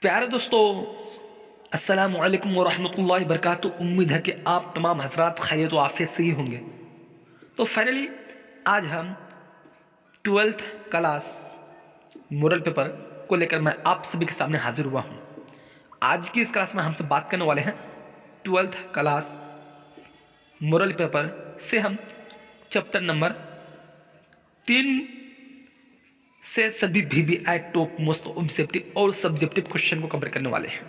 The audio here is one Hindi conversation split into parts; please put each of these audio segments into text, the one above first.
प्यारे दोस्तों, अस्सलाम वालेकुम वरहमतुल्लाहि वबरकातुहू। उम्मीद है कि आप तमाम हजरात खैरियत व आफियत से ही होंगे। तो फाइनली आज हम 12th क्लास मोरल पेपर को लेकर मैं आप सभी के सामने हाजिर हुआ हूँ। आज की इस क्लास में हमसे बात करने वाले हैं 12th क्लास मोरल पेपर से हम चैप्टर नंबर 3 से सभी VVI टॉप मोस्ट ऑब्जेक्टिव और सब्जेक्टिव क्वेश्चन को कवर करने वाले हैं,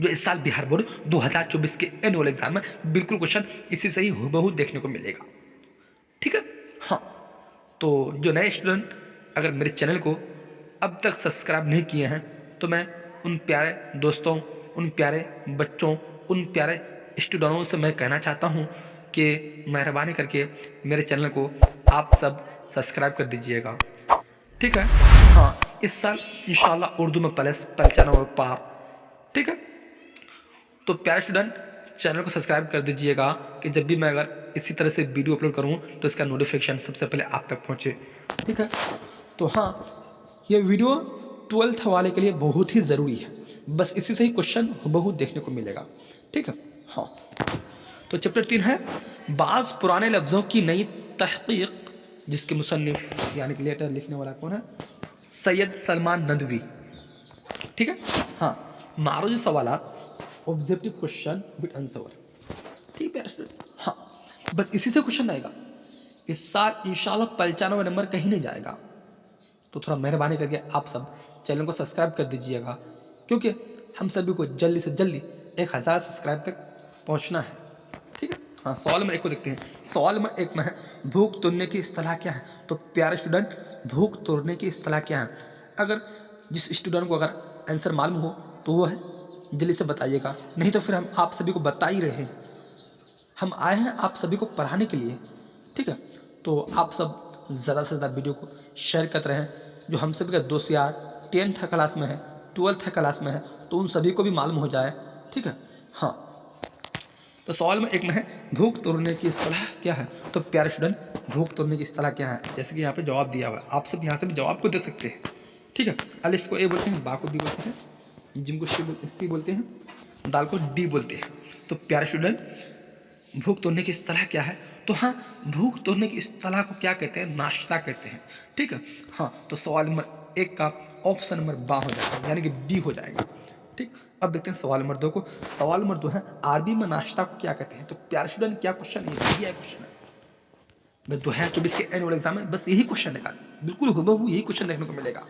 जो इस साल बिहार बोर्ड 2024 के एनुअल एग्जाम में बिल्कुल क्वेश्चन इसी से ही हूबहू देखने को मिलेगा। ठीक है, हाँ। तो जो नए स्टूडेंट अगर मेरे चैनल को अब तक सब्सक्राइब नहीं किए हैं तो मैं उन प्यारे दोस्तों, उन प्यारे बच्चों, उन प्यारे स्टूडेंटों से मैं कहना चाहता हूँ कि मेहरबानी करके मेरे चैनल को आप सब सब्सक्राइब कर दीजिएगा। ठीक है, हाँ। इस साल इंशाल्लाह उर्दू में प्लस 95 पार। ठीक है, तो प्यारे स्टूडेंट चैनल को सब्सक्राइब कर दीजिएगा कि जब भी मैं अगर इसी तरह से वीडियो अपलोड करूँ तो इसका नोटिफिकेशन सबसे पहले आप तक पहुँचे। ठीक है, तो हाँ, ये वीडियो 12th वाले के लिए बहुत ही ज़रूरी है। बस इसी से ही क्वेश्चन हूबहू देखने को मिलेगा। ठीक है, हाँ। तो चैप्टर 3 है बाज़ पुराने लफ्ज़ों की नई तहक़ीक़, जिसके मुसन्निफ यानी कि लेटर लिखने वाला कौन है? सैयद सलमान नदवी। ठीक है, हाँ। मारूज सवालात ऑब्जेक्टिव क्वेश्चन विद आंसर। ठीक है, हाँ। बस इसी से क्वेश्चन आएगा इस साल इंशाल्लाह। 95 नंबर कहीं नहीं जाएगा। तो थोड़ा मेहरबानी करके आप सब चैनल को सब्सक्राइब कर दीजिएगा, क्योंकि हम सभी को जल्दी से जल्दी 1000 सब्सक्राइब तक पहुंचना है। ठीक है, हाँ। सवाल नंबर 1 को देखते हैं। सवाल नंबर 1 में है भूख तोड़ने की इस्तिलाह क्या है? तो प्यारे स्टूडेंट, भूख तोड़ने की इस्तिलाह क्या है? अगर जिस स्टूडेंट को अगर आंसर मालूम हो तो वो है जल्दी से बताइएगा, नहीं तो फिर हम आप सभी को बता ही रहे हैं। हम आए हैं आप सभी को पढ़ाने के लिए। ठीक है, तो आप सब ज़्यादा से ज़्यादा वीडियो को शेयर करते रहें। जो हम सभी का दोस्त यार 10th क्लास में है, 12th क्लास में है, तो उन सभी को भी मालूम हो जाए। ठीक है, हाँ। तो सवाल में 1 में है भूख तोड़ने की इस्तिलाह क्या है? तो प्यारे स्टूडेंट, भूख तोड़ने की इस्तिलाह क्या है? जैसे कि यहाँ पे जवाब दिया हुआ है, आप सब यहाँ से भी जवाब को दे सकते हैं। ठीक है, अलिफ को ए बोलते हैं, बा को बी बोलते हैं, जिम को सी बोलते हैं, दाल को डी बोलते हैं। तो प्यारे स्टूडेंट, भूख तोड़ने की इस्तिलाह क्या है? तो हाँ, भूख तोड़ने की इस्तिलाह को क्या कहते हैं? नाश्ता कहते हैं। ठीक है, हाँ। तो सवाल नंबर 1 का ऑप्शन नंबर बा हो जाएगा, यानी कि डी हो जाएगा। ठीक, अब देखते हैं सवाल नंबर 2 को। सवाल नंबर 2 है अरबी में नाश्ता को क्या कहते हैं? तो प्यारे स्टूडेंट, क्या क्वेश्चन है? ये क्वेश्चन है बस 2024 के एनुअल एग्जाम में बस यही क्वेश्चन है, बिल्कुल हूबहू यही क्वेश्चन देखने को मिलेगा।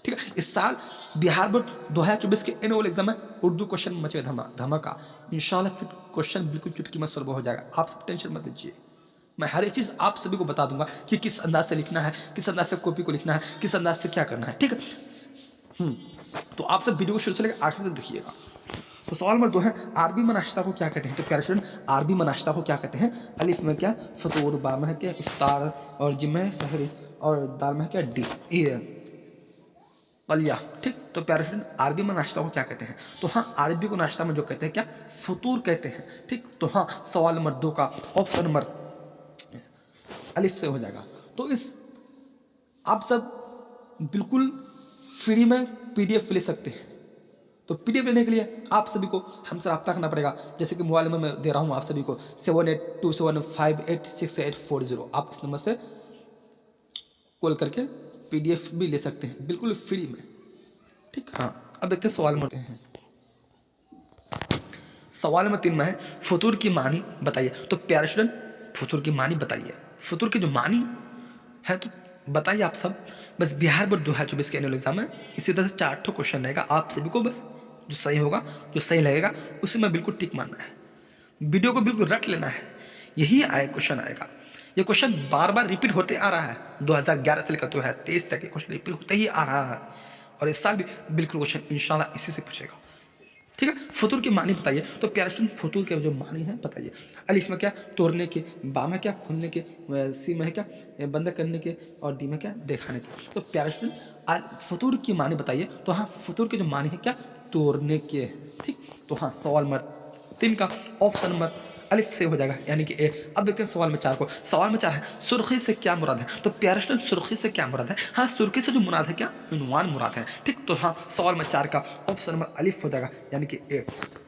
ठीक है, इस साल बिहार बोर्ड 2024 के एनुअल एग्जाम में उर्दू क्वेश्चन मचे धमाका। इंशाल्लाह क्वेश्चन बिल्कुल चुटकी में सॉल्व हो जाएगा, आप सब टेंशन मत लीजिए। मैं हर एक चीज़ आप सभी को बता दूंगा कि किस अंदाज से लिखना है, किस अंदाज से कॉपी को लिखना है, किस अंदाज से क्या करना है। ठीक है, तो आप सब वीडियो को शुरू से लेकर आखिर तक देखिएगा। तो सवाल नंबर 2 है अरबी में नाश्ता को क्या कहते हैं? तो प्यारे स्टूडेंट, अरबी में नाश्ता को क्या कहते हैं? अलिफ में क्या फतूर, बा में है क्या इफ्तार, और जिम में सहरी, और दाल में है क्या डी पलिया। ठीक, तो प्यारे स्टूडेंट, अरबी में नाश्ता को क्या कहते हैं? तो हाँ, अरबी को नाश्ता में जो कहते हैं क्या फतूर कहते हैं। ठीक, तो हाँ, सवाल नंबर 2 का ऑप्शन नंबर अलिफ से हो जाएगा। तो इस आप सब बिल्कुल फ्री में PDF ले सकते हैं। तो PDF लेने के लिए आप सभी को हमसे रब्ता करना पड़ेगा। जैसे कि मोबाइल में मैं दे रहा हूँ आप सभी को 7827586840। आप इस नंबर से कॉल करके PDF भी ले सकते हैं बिल्कुल फ्री में। ठीक, हाँ। अब देखते हैं सवाल नंबर हैं। सवाल नंबर 3 में है फतूर की मानी बताइए। तो प्यारे स्टूडेंट, फतूर की मानी बताइए। फतूर की जो मानी है तो बताइए आप सब। बस बिहार बोर्ड 2024 के एनुअल एग्जाम में इसी तरह से 4 क्वेश्चन रहेगा। आप सभी को बस जो सही होगा, जो सही लगेगा उसी में बिल्कुल टिक मारना है, वीडियो को बिल्कुल रट लेना है। यही क्वेश्चन आएगा। ये क्वेश्चन बार बार रिपीट होते आ रहा है, 2011 से लेकर 2023 तक ये क्वेश्चन रिपीट होते ही आ रहा है, और इस साल भी बिल्कुल क्वेश्चन इंशाल्लाह इसी से पूछेगा। ठीक है, फतूर की मानी बताइए। तो प्यारे स्टूडेंट, फतूर के जो मानी है बताइए। अलिफ में क्या तोड़ने के, बा में क्या खोलने के, सी में क्या बंद करने के, और डी में क्या दिखाने के। तो प्यारे स्टूडेंट, फतूर की मानी बताइए। तो हाँ, फतूर के जो मानी है क्या तोड़ने के। ठीक, तो हाँ, सवाल नंबर 3 का ऑप्शन नंबर अलिफ से हो जाएगा यानी कि ए। अब देखते हैं सवाल में 4 को। सवाल में 4 है सुर्खी से क्या मुराद है? तो प्यारे स्टूडेंट सुर्खी से क्या मुराद है? हाँ, सुर्खी से जो मुराद है क्या? उन्वान मुराद है। ठीक, तो हाँ सवाल में 4 का ऑप्शन नंबर अलिफ हो जाएगा यानी कि ए।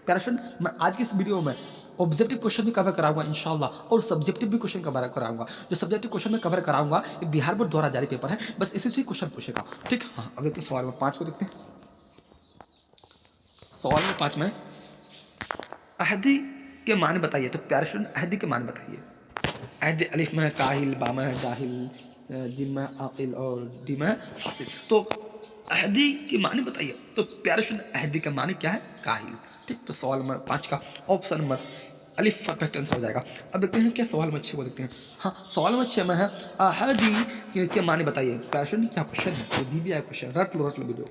प्यारे स्टूडेंट मैं आज की इस वीडियो में ऑब्जेक्टिव क्वेश्चन भी कवर कराऊंगा इंशाल्लाह, और सब्जेक्टिव भी क्वेश्चन कवर कराऊंगा। जो सब्जेक्टिव क्वेश्चन में कवर कराऊंगा ये बिहार बोर्ड द्वारा जारी पेपर है, बस इसी से क्वेश्चन पूछेगा। ठीक, हाँ अब देखते हैं सवाल में 5 को देखते हैं। सवाल में 5 में अहदी के माने बताइए। तो प्यारे स्टूडेंट अहदी के माने बताइए। अहद अलिफ में है काहिल, बा में है जाहिल, जिम में आकिल और डी में है फासिल। तो अहदी के माने बताइए। तो प्यारे स्टूडेंट अहदी का माने क्या है? काहिल। ठीक, तो सवाल नंबर 5 का ऑप्शन नंबर अलिफ परफेक्ट आंसर हो जाएगा। अब देखते हैं क्या सवाल में 6 को देखते हैं। हाँ, सवाल में 6 में है अहदी के माने बताइए। प्यारे स्टूडेंट क्या क्वेश्चन है? ये भी दिया है क्वेश्चन, रट लो वीडियो।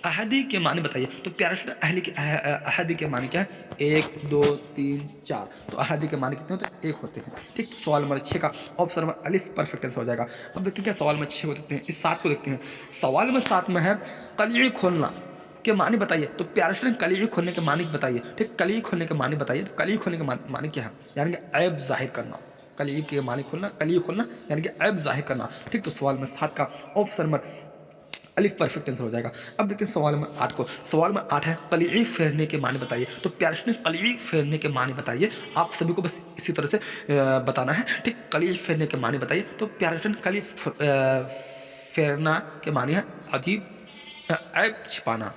अहदी के माने बताइए। तो प्यारे स्टूडेंट अहदी के माने क्या है? 1 2 3 4। तो अहदी के माने कितने होते हैं? 1 होते हैं। ठीक, तो सवाल नंबर 6 का ऑप्शन नंबर अलिफ परफेक्ट आंसर हो जाएगा। अब देखते हैं क्या सवाल में 6 को देखते हैं। इस 7 को देखते हैं। सवाल में 7 में है कली खोलना के माने बताइए। तो प्यारे स्टूडेंट कली खोलने के माने बताइए। ठीक, कली खोलने के माने बताइए। तो कली खोलने के माने क्या है? यानी कि ऐब जाहिर करना। कली के माने खोलना, कली खोलना यानी कि ऐब जाहिर करना। ठीक, तो सवाल में 7 का ऑप्शन नंबर अलिफ परफेक्ट आंसर हो जाएगा। अब देखते हैं सवाल में 8 को। सवाल में 8 है कली फेरने के माने बताइए। तो प्यारे स्टूडेंट कली फेरने के माने बताइए। आप सभी को बस इसी तरह से बताना है। ठीक, कली फेरने के माने बताइए। तो प्यारे स्टूडेंट कली फेरना के माने है अजीब ऐब छिपाना।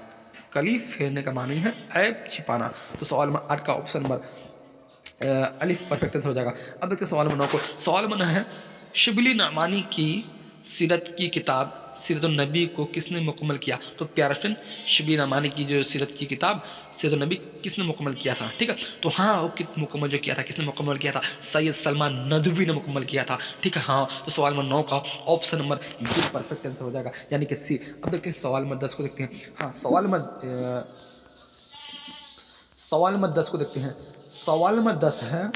कली फेरने का माने है ऐब छिपाना। तो सवाल में 8 का ऑप्शन नंबर अलिफ परफेक्ट आंसर हो जाएगा। अब देखते हैं सवाल में 9 को। सवाल में 9 है शिबली नामानी की सीरत की किताब सीरत-उन-नबी को किसने मुकम्मल किया? तो प्यारे स्टूडेंट शिबली नामानी की जो सीरत की किताब सीरत-उन-नबी किसने मुकम्मल किया था? ठीक है, तो हाँ वो मुकम्मल जो किया था, किसने मुकम्मल किया था? सैयद सलमान नदवी ने मुकम्मल किया था। ठीक है, हाँ तो सवाल में 9 का option number be perfect answer हो जाएगा यानी कि सी। अब देखते हैं सवाल में 10 को देखते हैं। हाँ, सवाल में 10 को देखते हैं। सवाल में 10 है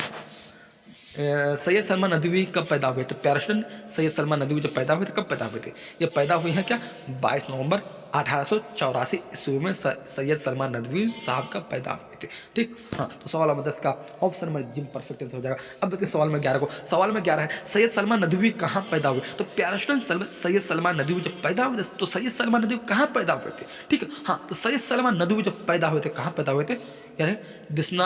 सैयद सलमान नदवी कब पैदा हुए? तो प्यारे स्टूडेंट सैयद सलमान नदवी जब पैदा हुए थे, कब पैदा हुए थे? ये पैदा हुए हैं क्या? 22 नवंबर 1884 ईस्वी में सैयद सलमान नदवी साहब का पैदा हुए थे। ठीक, हाँ तो सवाल नंबर 10 का option number gym perfect answer हो जाएगा। अब देखते हैं सवाल में 11 को। सवाल में 11 है सैयद सलमान नदवी कहाँ पैदा हुए? तो प्यारे स्टूडेंट सैयद सलमान नदवी जब पैदा हुए थे, तो सैयद सलमान नदवी कहाँ पैदा हुए थे? ठीक है, हाँ तो सैयद सलमान नदवी जब पैदा हुए थे, कहाँ पैदा हुए थे? यानी दिसना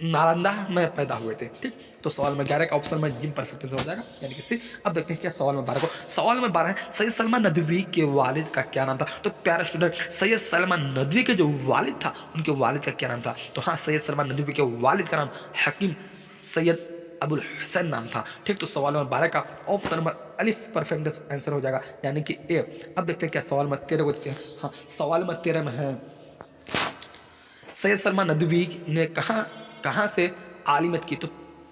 नालंदा में पैदा हुए थे। ठीक, तो सवाल में 11 का ऑप्शन में जिम परफेक्ट हो जाएगा यानी कि सी। अब देखते हैं क्या सवाल में 12 को। सवाल में 12 है सैयद सलमान नदवी के वालिद का क्या नाम था? तो प्यारे स्टूडेंट सैयद सलमान नदवी के जो वालिद था, उनके वालिद का क्या नाम था? तो हाँ, सैयद सलमान नदवी के वालिद का नाम हकीम सैयद अबुल हुसैन नाम था। ठीक, तो सवाल में 12 का ऑप्शन नंबर अलिफ परफेक्ट आंसर हो जाएगा यानी कि ए। अब देखते हैं क्या सवाल में 13 को देखते हैं। हाँ, सवाल में 13 में है सैयद सलमान नदवी ने कहाँ से आलिमत की? तो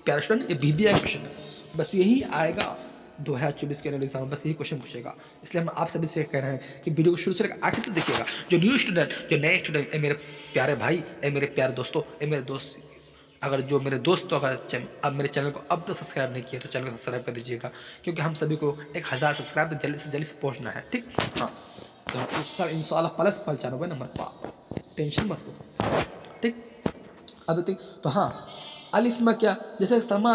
प्यारे स्टूडेंट ये BBI क्वेश्चन है, बस यही आएगा 2024 के एग्जाम में, बस यही क्वेश्चन पूछेगा। इसलिए हम आप सभी से कह रहे हैं कि वीडियो को शुरू से लेकर आखिर तक देखिएगा। जो न्यू स्टूडेंट, जो नए स्टूडेंट, ए मेरे प्यारे भाई, ए मेरे प्यारे दोस्तों, ए मेरे दोस्त, अगर जो मेरे दोस्त तो अगर अब मेरे चैनल को अब तो सब्सक्राइब नहीं किया तो चैनल को सब्सक्राइब कर दीजिएगा, क्योंकि हम सभी को 1000 सब्सक्राइब तो जल्दी से पहुँचना है। ठीक, हाँ तो इस साल इंशाल्लाह प्लस 95 नंबर पा, टेंशन मत लो। ठीक, अब देखते तो हाँ अलिफ में क्या, जैसे सलमा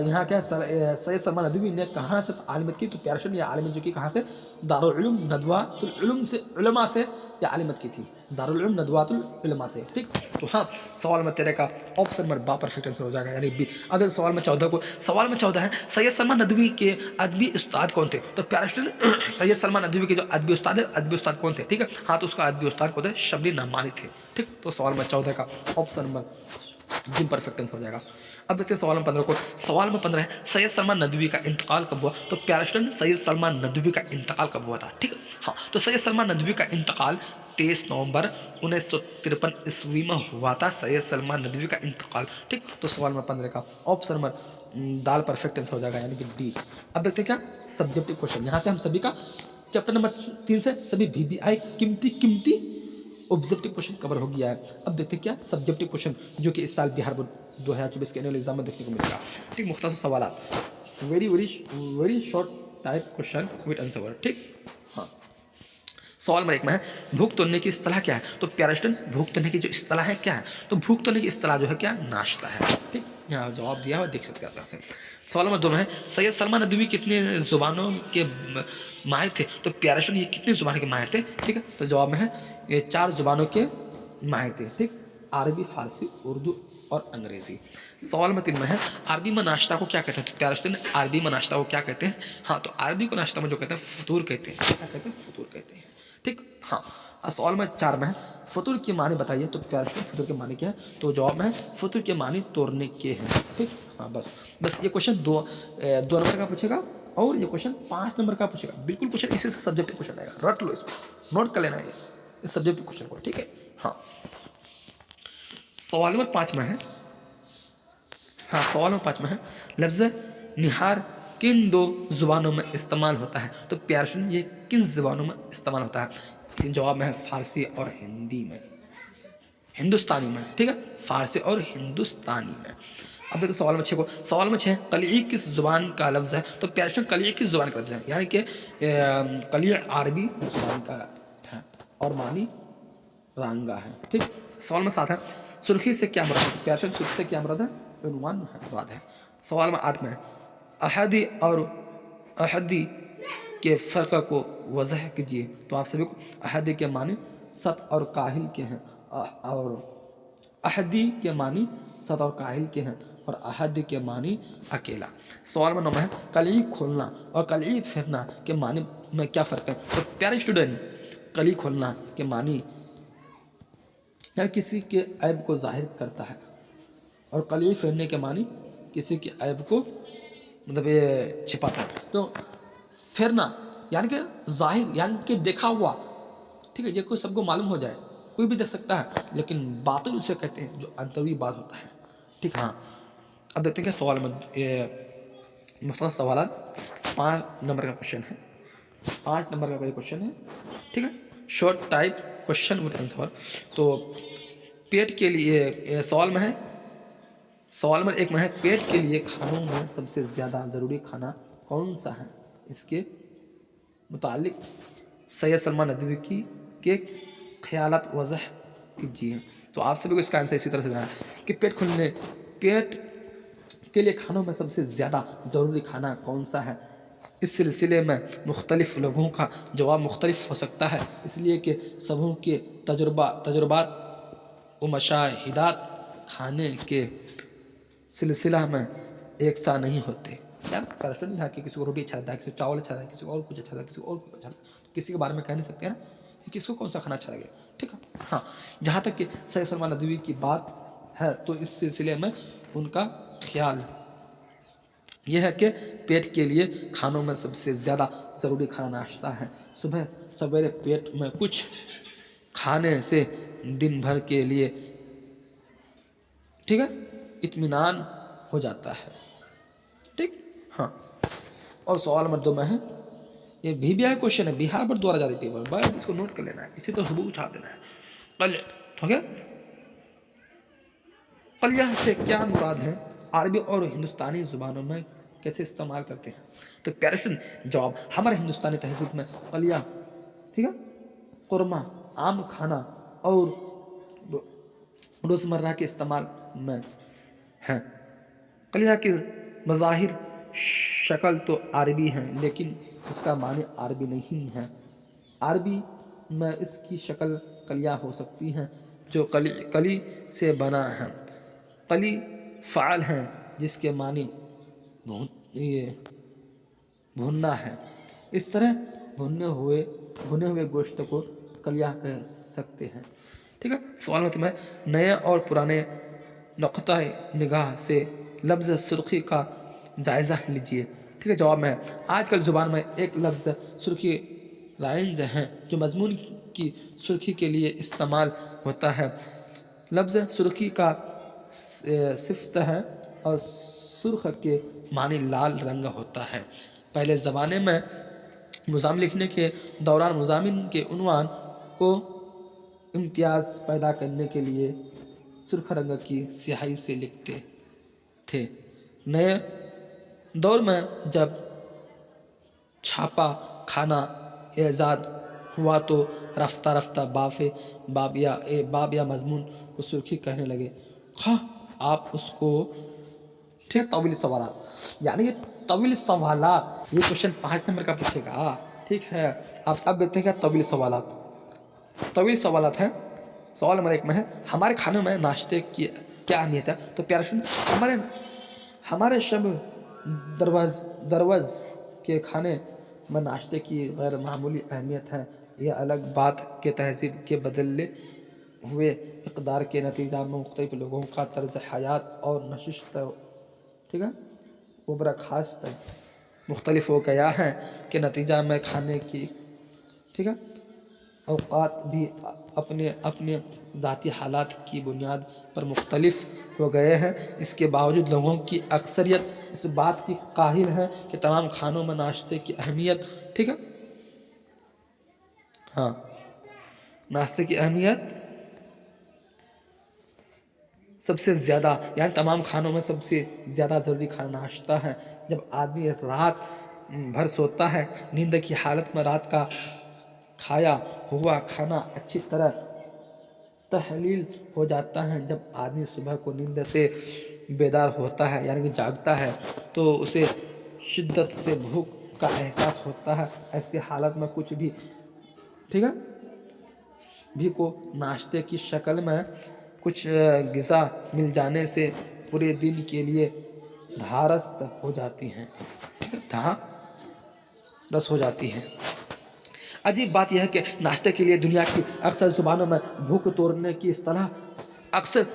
यहाँ क्या सैयद सलमान नदवी ने कहाँ से आलिमत की? तो प्यारे स्टूडेंट ये आलिमत जो की कहाँ से? दारुल उलूम नदवातुल उलूम से, उलमा से ये आलिमत की थी, दारुल उलूम नदवातुल उलमा से। ठीक, तो हाँ सवाल में 13 का ऑप्शन नंबर बा परफेक्ट आंसर हो जाएगा यानी बी। अब सवाल में 14 को। सवाल में 14 है सैयद सलमान नदवी के अदबी उस्ताद कौन थे? तो प्यारे स्टूडेंट सैयद सलमान नदवी के जो अदबी उस्ताद है, अदबी उस्ताद कौन थे? ठीक है, हाँ तो उसका अदबी उस्ताद कौन थे? शबली नहमानी थे। ठीक, तो सवाल में 14 का option number gym perfect answer हो जाएगा। अब देखते हैं सवाल में 15 को। सवाल में 15 है सैयद सलमान नदवी का इंतकाल कब हुआ? तो प्यारे स्टूडेंट सैयद सलमान नदवी का इंतकाल कब हुआ था? ठीक है, हाँ तो सैयद सलमान नदवी का इंतकाल 23 नवंबर 1953 ईस्वी में हुआ था, सैयद सलमान नदवी का इंतकाल। ठीक, तो सवाल में 15 का ऑप्शन नंबर दाल परफेक्ट आंसर हो जाएगा यानी कि डी। अब देखते हैं क्या सब्जेक्टिव क्वेश्चन, यहाँ से हम सभी का चैप्टर नंबर 3 से सभी BBI कीमती ऑब्जेक्टिव क्वेश्चन कवर हो गया है। अब देखते हैं क्या सब्जेक्टिव क्वेश्चन जो कि इस साल बिहार बोर्ड 2024 के एनुअल एग्जाम में देखने को मिलेगा। ठीक, मुख्तसर सवाल, very short type question with answer. ठीक, हाँ सवाल नंबर 1 में है भूख तोड़ने की इस्तेलाह क्या है। तो प्यारे स्टूडेंट भूख तोड़ने की जो इस्तेलाह है क्या है, तो भूख तोड़ने की इस्तेलाह जो है क्या, नाश्ता है। ठीक, यहाँ जवाब दिया हुआ देख सकते हैं आप यहाँ से। सवाल नंबर 2 में है सैयद सलमान नदवी कितने जुबानों के माहिर थे। तो प्यारे स्टूडेंट ये कितने जुबानों के माहिर थे। ठीक है, तो जवाब में है ये 4 जुबानों के माहिर थे। ठीक, अरबी, फारसी, उर्दू और अंग्रेजी। सवाल नंबर 3 में है अरबी में नाश्ता को क्या कहते हैं। तो प्यारे स्टूडेंट अरबी में नाश्ता को क्या कहते हैं। हाँ, तो अरबी को नाश्ता में जो कहते हैं फतूर कहते हैं। क्या कहते हैं, फतूर कहते हैं। ठीक, हाँ। सवाल में 4 में है फतूर के मानी बताइए। तो प्यारे स्टूडेंट फतूर के मानी क्या है, तो जवाब में है फतूर के मानी तोड़ने के हैं। ठीक, हाँ, बस ये क्वेश्चन दो नंबर का पूछेगा और ये क्वेश्चन 5 नंबर का पूछेगा। बिल्कुल क्वेश्चन इसी से सब्जेक्टिव क्वेश्चन आएगा, रट लो इसको, नोट कर लेना है इस सब्जेक्टिव क्वेश्चन को। ठीक है, हाँ। सवाल नंबर 5 में है, हाँ, सवाल नंबर 5 में है लफ्ज़ निहार किन 2 ज़ुबानों में इस्तेमाल होता है। तो प्यारे स्टूडेंट ये किन ज़ुबानों में इस्तेमाल होता है। जवाब में है फारसी और हिंदी में, हिंदुस्तानी में। ठीक है, फारसी और हिंदुस्तानी में। अब देखो सवाल में 6 को, सवाल में 6 कली किस ज़ुबान का लफ्ज़ है। तो प्यारे स्टूडेंट कली किस ज़ुबान का लफ्ज़ है, यानी कि कली अरबी ज़ुबान का है और मानी रांगा है। ठीक, सवाल में 7 है सुर्खी से क्या मुराद है। प्यारे स्टूडेंट सुर्खी से क्या मुराद है, उन्वान मुराद है। सवाल में 8 में है अहदी और अहदी के फ़र्क को वजह कीजिए। तो आप सभी को अहदी के मानी सत और काहिल के हैं और अहदी के मानी सत और काहिल के हैं और अहद के मानी अकेला। सवाल में 9 है कली खोलना और कली फेरना के मानी में क्या फ़र्क है। तो प्यारे स्टूडेंट कली खोलना के मानी यार किसी के ऐब को जाहिर करता है और कली फेरने के मानी किसी के ऐब को मतलब ये छिपाता है। तो फेरना यानी कि जाहिर यानी कि देखा हुआ। ठीक है, ये कोई सबको मालूम हो जाए, कोई भी देख सकता है, लेकिन बातें उसे कहते हैं जो अंतरवी बात होता है। ठीक, हाँ। अब देखते हैं क्या सवाल में ये मुख्तसर सवाल 5 नंबर का क्वेश्चन है, 5 नंबर का कोई क्वेश्चन है। ठीक है, short type question with answer. तो पेट के लिए सवाल में है, सवाल में 1 में है पेट के लिए खानों में सबसे ज़्यादा ज़रूरी खाना कौन सा है। इसके मुतालिक सैयद सलमान नदवी की के ख्यालात वज़ह कीजिए। तो आप सभी को इसका आंसर इसी तरह से देना है कि पेट के लिए खानों में सबसे ज़्यादा ज़रूरी खाना कौन सा है। इस सिलसिले में मुख्तलिफ़ लोगों का जवाब मुख्तलिफ हो सकता है, इसलिए कि सबों के तजुर्बात व मशाहिदात खाने के सिलसिला में एक सा नहीं होते। यार पर्सन यहाँ के किसी को रोटी अच्छा लगता है, किसी को चावल अच्छा लगता है, किसी को और कुछ अच्छा लगता है, किसी को और कुछ अच्छा लगता है। किसी के बारे में कह नहीं सकते हैं ना कि किसको कौन सा खाना अच्छा लगे। ठीक है, हाँ। जहाँ तक कि सैयद सलमान नदवी की बात है तो इस सिलसिले में उनका ख्याल यह है कि पेट के लिए खानों में सबसे ज़्यादा ज़रूरी खाना नाश्ता है। सुबह सवेरे पेट में कुछ खाने से दिन भर के लिए, ठीक है, इत्मीनान हो जाता है। ठीक, हाँ। और सवाल नंबर 2 में है ये VBI क्वेश्चन है, बिहार बोर्ड द्वारा जारी पेपर, बस इसको नोट कर लेना है, इसी तो सबूत उठा देना है। कल ठीक है, कलिया से क्या मुराद है, अरबी और हिंदुस्तानी ज़ुबानों में कैसे इस्तेमाल करते हैं। तो प्यारे स्टूडेंट जवाब हमारे हिंदुस्तानी तहजीब में कलिया, ठीक है, कुरमा, आम खाना और रोज़मर्रा के इस्तेमाल में हैं। कलिया की मज़ाहिर शक्ल तो अरबी हैं लेकिन इसका माने अरबी नहीं है। अरबी में इसकी शक्ल कलिया हो सकती हैं जो कली से बना है। कली फ़ाल हैं जिसके मानी भुनना है। इस तरह भुने हुए गोश्त को कलिया कह सकते हैं। ठीक है, सवाल मतलब है नए और पुराने नुक्ता निगाह से लफ्ज़ सुर्खी का जायज़ा लीजिए। ठीक है, जवाब में है आजकल ज़ुबान में एक लफ्ज़ सुर्खी लाइन्स हैं जो मजमून की सुर्खी के लिए इस्तेमाल होता है। लफ्ज़ सुर्खी का सिफ्त है और सुर्ख के मानी लाल रंग होता है। पहले ज़माने में मुज़ाम लिखने के दौरान मुज़ामिन के उन्वान को इम्तियाज़ पैदा करने के लिए सुर्ख रंग की स्याही से लिखते थे। नए दौर में जब छापा खाना ईजाद हुआ तो रफ्ता रफ्ता बाब या मजमून को सुर्खी कहने लगे। खा आप उसको, ठीक है, तवील सवालात, यानी कि तवील सवालात, ये क्वेश्चन 5 नंबर का पूछेगा, ठीक है। आप सब देखते हैं क्या तवील सवालात, तवील सवालात हैं। सवाल नंबर 1 में है, हमारे खाने में नाश्ते की क्या अहमियत है। तो प्यारे सुन, हमारे शब दरवज़ के खाने में नाश्ते की गैर मामूली अहमियत है। यह अलग बात के तहज़ीब के बदले हुए इक़दार के नतीजा में मुख्तलिफ़ लोगों का तर्ज़ हयात और नशिस्त, ठीक है, वो बड़ा ख़ास मुख्तलिफ हो गया है कि नतीजा में खाने की, ठीक है, औक़ात भी अपने अपने ज़ाती हालात की बुनियाद पर मुख्तलिफ हो गए हैं। इसके बावजूद लोगों की अक्सरियत इस बात की काहिल है कि तमाम खानों में नाश्ते की अहमियत, ठीक है, हाँ, नाश्ते की अहमियत सबसे ज़्यादा, यानी तमाम खानों में सबसे ज़्यादा ज़रूरी खाना नाश्ता है। जब आदमी रात भर सोता है, नींद की हालत में रात का खाया हुआ खाना अच्छी तरह तहलील हो जाता है। जब आदमी सुबह को नींद से बेदार होता है, यानी कि जागता है, तो उसे शिद्दत से भूख का एहसास होता है। ऐसी हालत में कुछ भी, ठीक है, भी को नाश्ते की शक्ल में कुछ ग़िज़ा मिल जाने से पूरे दिन के लिए धारस्त हो जाती हैं, धारस हो जाती हैं। अजीब बात यह है कि नाश्ते के लिए दुनिया की अक्सर ज़ुबानों में भूख तोड़ने की इस्तिलाह अक्सर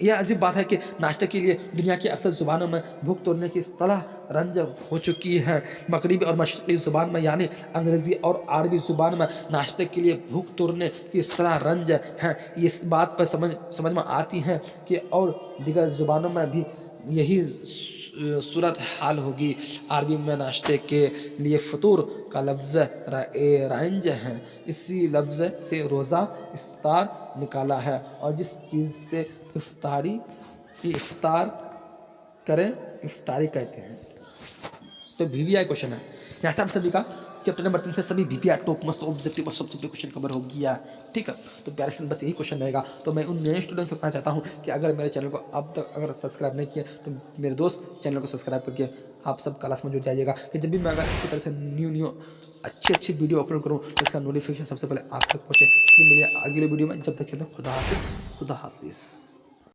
यह अजीब बात है कि नाश्ते के लिए दुनिया की अक्सर ज़ुबानों में भूख तोड़ने की इस्तिलाह रंज हो चुकी है। मगरिबी और मशरक़ी ज़ुबान में, यानी अंग्रेज़ी और अरबी ज़ुबान में, नाश्ते के लिए भूख तोड़ने की इस्तिलाह रंज है। इस बात पर समझ में आती है कि और दीगर ज़ुबानों में भी यही सूरत हाल होगी। अरबी में नाश्ते के लिए फ़तूर का लफ्ज़ रंज है। इसी लफ्ज़ से रोज़ा इफ्तार निकाला है, और जिस चीज़ से इफ्तार करें इफ्तारी कहते हैं। तो VVI क्वेश्चन है, यहाँ से हम सभी का चैप्टर नंबर 3 से सभी VVI टॉप मोस्ट ऑब्जेक्टिव और सब्जेक्टिव क्वेश्चन कवर हो गया, ठीक है। तो प्यारे स्टूडेंट, बस यही क्वेश्चन रहेगा। तो मैं उन नए स्टूडेंट्स को कहना चाहता हूँ कि अगर मेरे चैनल को अब तक अगर सब्सक्राइब नहीं किया, तो मेरे दोस्त चैनल को सब्सक्राइब करके आप सब क्लास में जुड़ जाइएगा, कि जब भी मैं अगर इसी तरह से न्यू अच्छी वीडियो अपलोड करूँ तो इसका नोटिफिकेशन सबसे पहले आप तक पहुँचे। फिर मिलिए अगले वीडियो में, जब तक खुदा हाफिज़।